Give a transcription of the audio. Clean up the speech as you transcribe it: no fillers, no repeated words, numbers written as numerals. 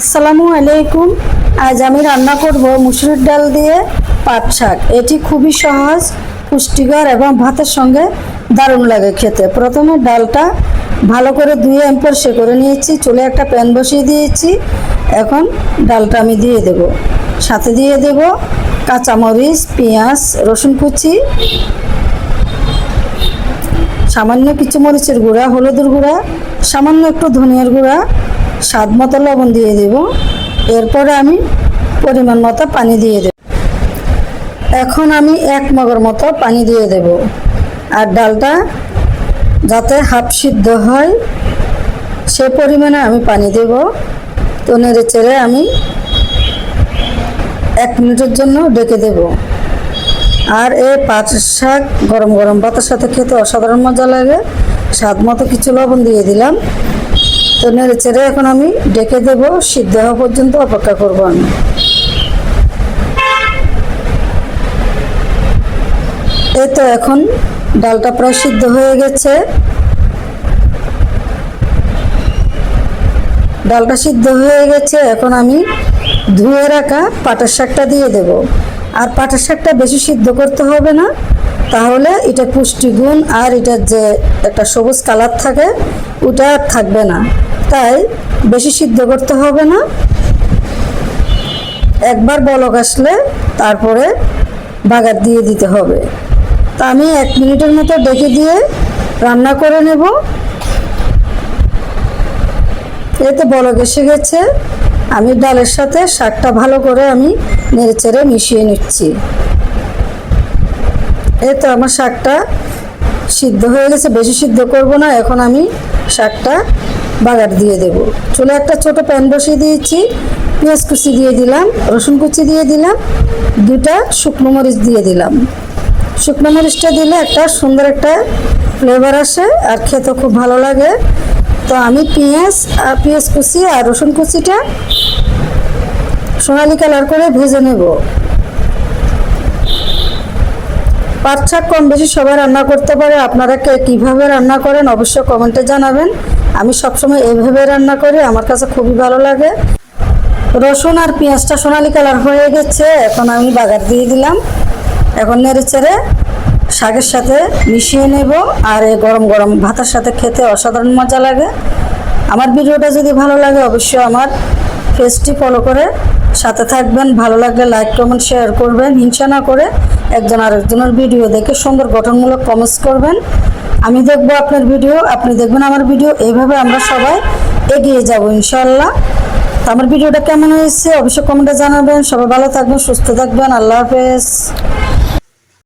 আসসালামু আলাইকুম। আজ আমি রান্না করব মুসুরির ডাল দিয়ে পাট শাক। এটি খুবই সহজ, পুষ্টিকর এবং ভাতের সঙ্গে দারুণ লাগে খেতে। প্রথমে ডালটা ভালো করে ধুয়ে আমি পরিষ্কার করে নিয়েছি। চুলে একটা প্যান বসিয়ে দিয়েছি। এখন ডালটা আমি দিয়ে দেব। সাথে দিয়ে দেব কাঁচামরিচ, পেঁয়াজ, রসুন কুচি, সামান্য কিছু মরিচের গুঁড়া, হলুদের গুঁড়া, সামান্য একটু ধনিয়ার গুঁড়া, স্বাদ মতো লবণ দিয়ে দেব। এরপরে আমি পরিমাণ মতো পানি দিয়ে দেব। এখন আমি 1 মগের মতো পানি দিয়ে দেব। আর ডালটা যাতে হাফ সিদ্ধ হয় সে পরিমাণে আমি পানি দেব। তো নেড়ে চেড়ে আমি 1 মিনিটের জন্য ডেকে দেব। আর এই পাট শাক গরম গরম ভাতের সাথে খেতে অসাধারণ মজা লাগে। স্বাদ মতো কিছু লবণ দিয়ে দিলাম। তো নেড়ে চেড়ে এখন আমি ডেকে দেব। সিদ্ধ হওয়া পর্যন্ত অপেক্ষা করব আমি। এই তো এখন ডালটা প্রায় সিদ্ধ হয়ে গেছে। ডালটা সিদ্ধ হয়ে গেছে। এখন আমি ধুয়ে রাখা পাটের শাকটা দিয়ে দেব। আর পাটের শাকটা বেশি সিদ্ধ করতে হবে না, তাহলে এটা পুষ্টিগুণ আর এটার যে একটা সবুজ কালার থাকে ওটা থাকবে না। তাই বেশি সিদ্ধ করতে হবে না। একবার বলক আসলে তারপরে বাগার দিয়ে দিতে হবে। তা আমি 1 মিনিটের মতো ডেকে দিয়ে রান্না করে নেব। এতে বলক এসে গেছে। আমি ডালের সাথে শাকটা ভালো করে আমি নেড়েচেড়ে মিশিয়ে নিচ্ছি। এই তো আমার শাকটা সিদ্ধ হয়ে গেছে। বেশি সিদ্ধ করব না। এখন আমি শাকটা বাগার দিয়ে দেব। চুলে একটা ছোট প্যান বসিয়ে দিয়েছি। পেঁয়াজ কুচি দিয়ে দিলাম, রসুন কুচি দিয়ে দিলাম, 2টা শুকনো মরিচ দিয়ে দিলাম। শুকনো মরিচটা দিলে একটা সুন্দর একটা ফ্লেভার আসে আর খেতে খুব ভালো লাগে। তো আমি পেঁয়াজ কুচি আর রসুন কুচিটা সোনালি কালার করে ভেজে নেব। পাট শাক কম বেশি সবাই রান্না করতে পারে। আপনারা কীভাবে রান্না করেন অবশ্যই কমেন্টে জানাবেন। আমি সবসময় এইভাবে রান্না করি, আমার কাছে খুবই ভালো লাগে। রসুন আর পেঁয়াজটা সোনালি কালার হয়ে গেছে। এখন আমি বাগার দিয়ে দিলাম। এখন নেড়ে চেড়ে শাকের সাথে মিশিয়ে নেব। আর এই গরম গরম ভাতের সাথে খেতে অসাধারণ মজা লাগে। আমার ভিডিওটা যদি ভালো লাগে অবশ্যই আমার পেজটি ফলো করে সাথে থাকবেন। ভালো লাগলে লাইক, কমেন্ট, শেয়ার করবেন। হিংসা না করে একজন আরেকজনের ভিডিও দেখে সুন্দর গঠনমূলক কমেন্টস করবেন। আমি দেখব আপনার ভিডিও, আপনি দেখবেন আমার ভিডিও। এইভাবে আমরা সবাই এগিয়ে যাব ইনশাআল্লাহ। তো আমার ভিডিওটা কেমন হয়েছে অবশ্যই কমেন্টে জানাবেন। সবাই ভালো থাকবেন, সুস্থ থাকবেন। আল্লাহ হাফেজ।